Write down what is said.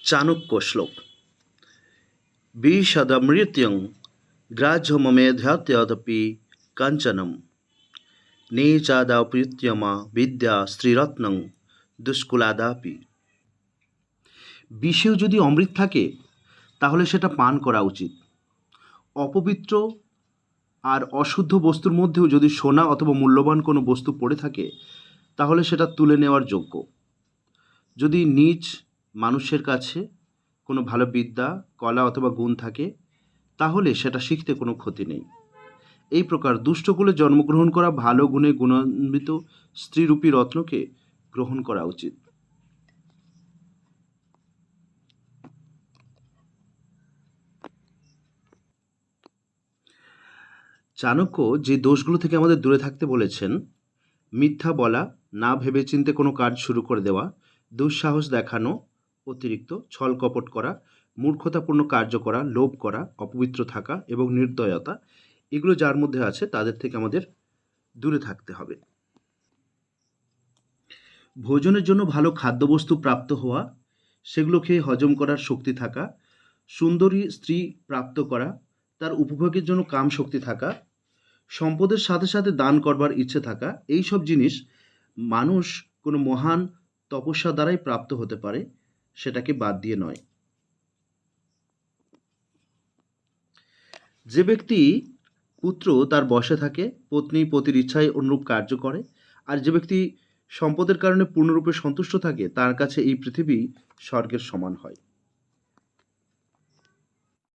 চাণক্য শ্লোক। বিশদমৃত্যং গ্রাহ্যমমেধাত্যদপি কাঞ্চনম নেচাদাপ্রীত্যমা বিদ্যা স্ত্রীরত্নং দুষ্কুলাদাপি। বিষেও যদি অমৃত থাকে তাহলে সেটা পান করা উচিত। অপবিত্র আর অশুদ্ধ বস্তুর মধ্যেও যদি সোনা অথবা মূল্যবান কোনো বস্তু পড়ে থাকে তাহলে সেটা তুলে নেওয়ার যোগ্য। যদি নিজ মানুষের কাছে কোনো ভালো বিদ্যা, কলা অথবা গুণ থাকে তাহলে সেটা শিখতে কোনো ক্ষতি নেই। এই প্রকার দুষ্টকুলে জন্মগ্রহণ করা ভালো গুণে গুণান্বিত স্ত্রীরূপী রত্নকে গ্রহণ করা উচিত। চাণক্য যে দোষগুলো থেকে আমাদের দূরে থাকতে বলেছেন: মিথ্যা বলা, না ভেবেচিন্তে কোনো কাজ শুরু করে দেওয়া, দুঃসাহস দেখানো, অতিরিক্ত ছল কপট করা, মূর্খতাপূর্ণ কার্য করা, লোভ করা, অপবিত্র থাকা এবং নির্দয়তা, এগুলো যার মধ্যে আছে তাদের থেকে আমাদের দূরে থাকতে হবে। ভোজনের জন্য ভালো খাদ্যবস্তু প্রাপ্ত হওয়া, সেগুলো খেয়ে হজম করার শক্তি থাকা, সুন্দরী স্ত্রী প্রাপ্ত করা, তার উপভোগের জন্য কাম শক্তি থাকা, সম্পদের সাথে সাথে দান করবার ইচ্ছে থাকা, এই সব জিনিস মানুষ কোনো মহান তপস্যা দ্বারাই প্রাপ্ত হতে পারে, সেটাকে বাদ দিয়ে নয়। যে ব্যক্তি পুত্র তার বশে থাকে, পত্নী পতির ইচ্ছায় অনুরূপ কার্য করে, আর যে ব্যক্তি সম্পদের কারণে পূর্ণরূপে সন্তুষ্ট থাকে তার কাছে এই পৃথিবী স্বর্গের সমান হয়।